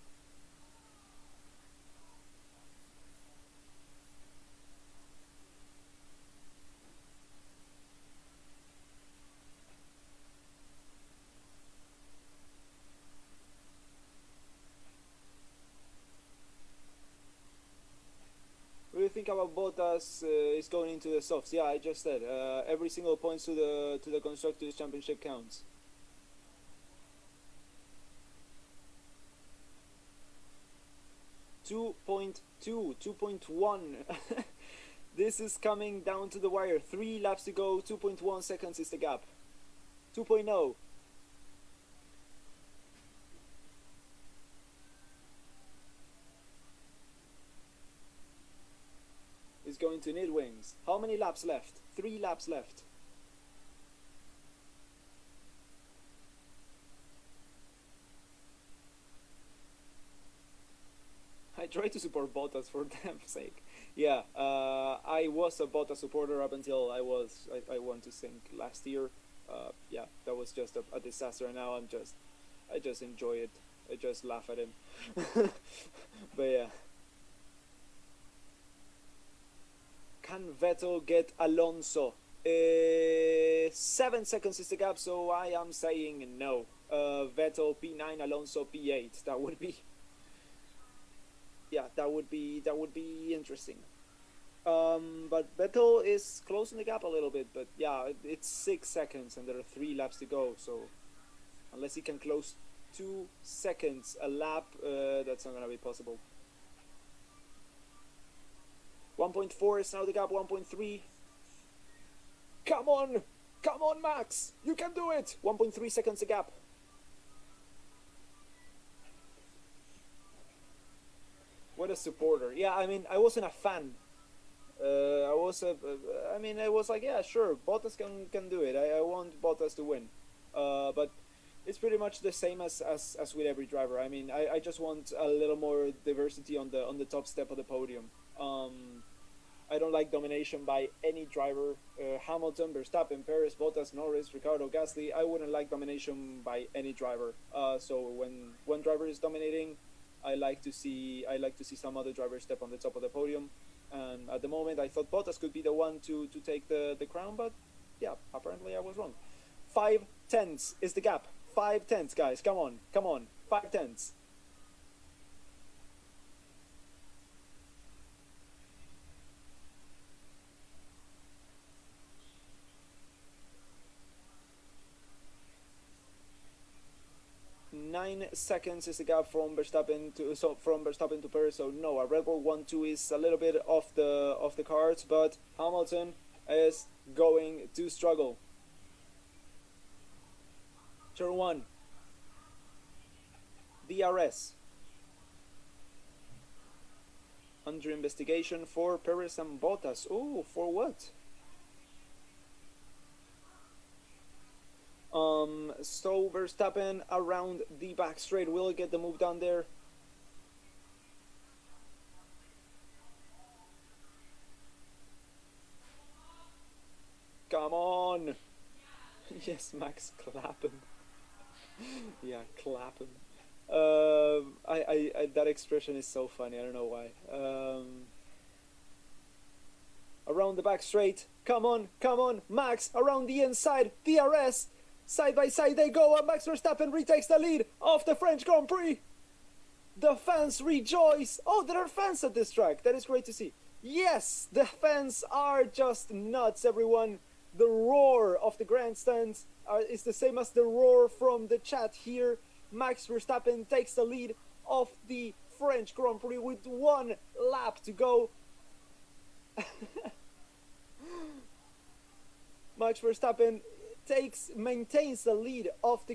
What do you think about Bottas is going into the softs? Yeah, I just said every single point to the Constructors' Championship counts. .2, 2.1. This is coming down to the wire. 3 laps to go. 2.1 seconds is the gap. 2.0. Is going to need wings. How many laps left? 3 laps left. I try to support Bottas for damn sake. Yeah, I was a Bottas supporter up until I want to think last year. Yeah, that was just a disaster. And now I just enjoy it. I just laugh at him. But yeah. Can Vettel get Alonso? 7 seconds is the gap, so I am saying no. Vettel P9, Alonso P8. That would be... Yeah, that would be interesting. But Vettel is closing the gap a little bit. But yeah, it's 6 seconds and there are 3 laps to go. So unless he can close 2 seconds a lap, that's not gonna be possible. 1.4 is now the gap. 1.3. Come on! Come on, Max! You can do it! 1.3 seconds the gap. What a supporter. Yeah, I mean, I wasn't a fan. I was like, yeah, sure, Bottas can do it. I want Bottas to win. But it's pretty much the same as with every driver. I mean, I just want a little more diversity on the top step of the podium. I don't like domination by any driver. Hamilton, Verstappen, Perez, Bottas, Norris, Ricciardo, Gasly. I wouldn't like domination by any driver. So when one driver is dominating, I like to see some other drivers step on the top of the podium. And at the moment, I thought Bottas could be the one to take the crown, but yeah, apparently I was wrong. 5 tenths is the gap. 5 tenths, guys. Come on. 5 tenths. Nine seconds is the gap from Verstappen to Perez. So no, a Red Bull 1-2 is a little bit off the cards, but Hamilton is going to struggle. Turn 1. DRS. Under investigation for Perez and Bottas. Oh, for what? So Verstappen around the back straight will get the move down there. Come on! Yes, Max, clap him. Yeah, clap him. That expression is so funny. I don't know why. Around the back straight. Come on, Max, around the inside. DRS. Side by side they go, and Max Verstappen retakes the lead of the French Grand Prix. The fans rejoice. Oh, there are fans at this track. That is great to see. Yes, the fans are just nuts, everyone. The roar of the grandstands is the same as the roar from the chat here. Max Verstappen takes the lead of the French Grand Prix with 1 lap to go. Max Verstappen maintains the lead of the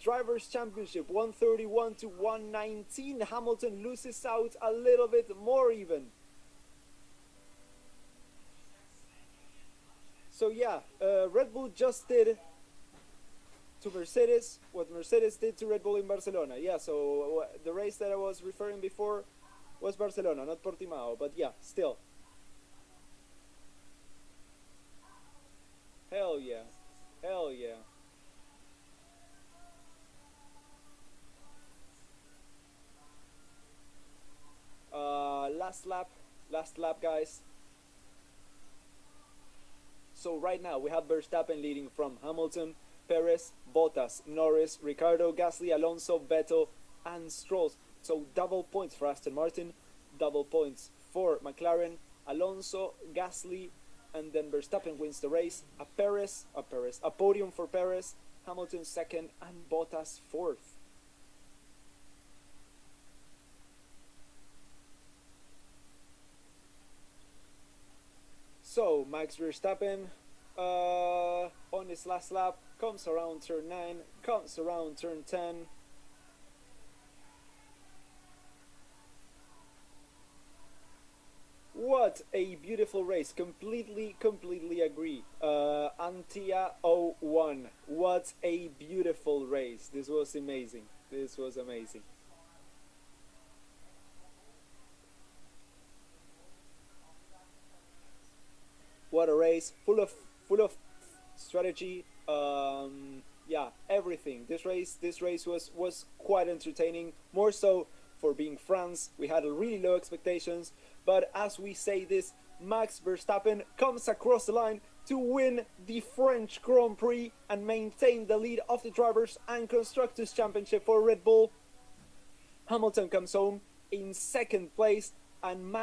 drivers' championship, 131 to 119. Hamilton loses out a little bit more even. So yeah, Red Bull just did to Mercedes what Mercedes did to Red Bull in Barcelona. Yeah, so the race that I was referring before was Barcelona, not Portimao, but yeah, still. Hell yeah. Hell yeah. Last lap, guys. So right now we have Verstappen leading from Hamilton, Perez, Bottas, Norris, Ricciardo, Gasly, Alonso, Vettel, and Stroll. So double points for Aston Martin, double points for McLaren, Alonso, Gasly, and then Verstappen wins the race. A podium for Perez, Hamilton second, and Bottas fourth. So Max Verstappen on his last lap comes around turn 9, comes around turn 10. What a beautiful race. Completely agree. Antia 01. What a beautiful race. This was amazing. What a race. Full of strategy. Yeah, everything. This race was quite entertaining. More so for being France. We had really low expectations. But as we say this, Max Verstappen comes across the line to win the French Grand Prix and maintain the lead of the Drivers' and Constructors' Championship for Red Bull. Hamilton comes home in second place, and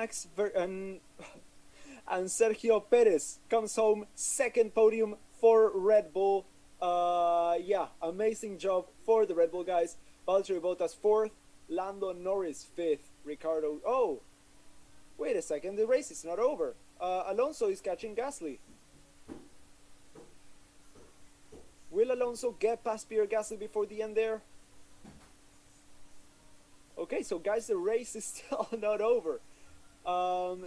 and Sergio Perez comes home second podium for Red Bull. Yeah, amazing job for the Red Bull guys. Valtteri Bottas fourth, Lando Norris fifth, Ricardo. Oh, wait a second, the race is not over. Alonso is catching Gasly. Will Alonso get past Pierre Gasly before the end there? Okay, so guys, the race is still not over.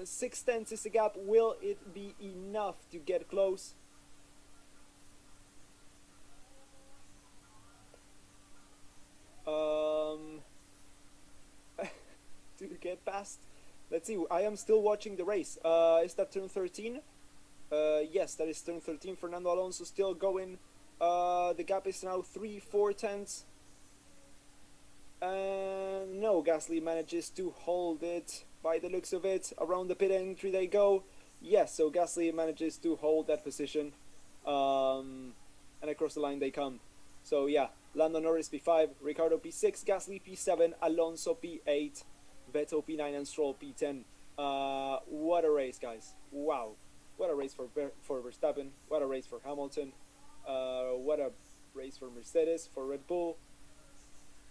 6 tenths is the gap. Will it be enough to get close? To get past. Let's see. I am still watching the race. Is that turn 13? Yes, that is turn 13. Fernando Alonso still going. The gap is now 3-4 tenths. And no, Gasly manages to hold it by the looks of it. Around the pit entry they go. Yes, so Gasly manages to hold that position. And across the line they come. So yeah, Lando Norris P5, Ricardo P6, Gasly P7, Alonso P8, Vettel P9 and Stroll P10. What a race, guys. Wow. What a race for Verstappen. What a race for Hamilton. What a race for Mercedes, for Red Bull,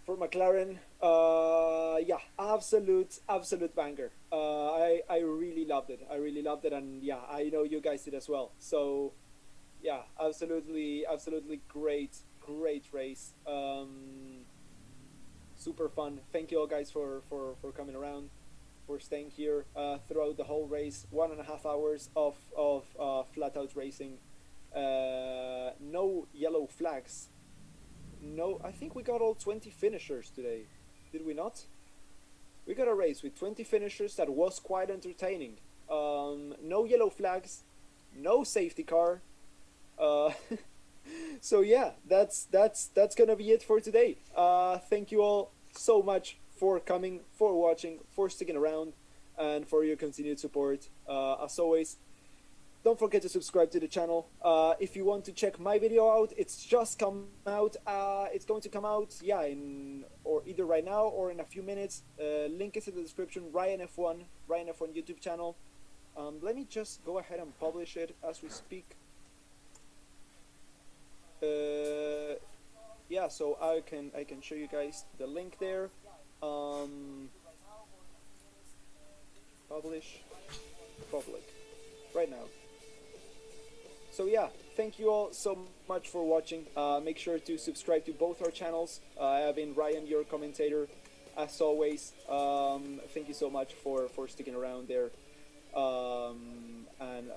for McLaren. Yeah, absolute banger. I really loved it. I really loved it, and yeah, I know you guys did as well. So yeah, absolutely great race. Super fun. Thank you all guys for coming around, for staying here throughout the whole race. 1.5 hours of flat out racing. No yellow flags. No, I think we got all 20 finishers today. Did we not? We got a race with 20 finishers that was quite entertaining. No yellow flags, no safety car. So yeah, that's gonna be it for today. Thank you all so much for coming, for watching, for sticking around, and for your continued support. As always, don't forget to subscribe to the channel. If you want to check my video out, it's just come out. It's going to come out, yeah, or either right now or in a few minutes. Link is in the description. Ryan F1 YouTube channel. Let me just go ahead and publish it as we speak. Yeah, so I can show you guys the link there. Publish, public, right now. So yeah, thank you all so much for watching. Make sure to subscribe to both our channels. I have been Ryan, your commentator, as always. Thank you so much for sticking around there. And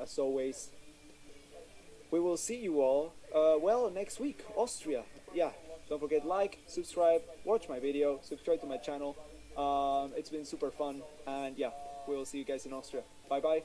as always, we will see you all, well, next week, Austria. Yeah, don't forget, like, subscribe, watch my video, subscribe to my channel. It's been super fun, and yeah, we will see you guys in Austria. Bye bye.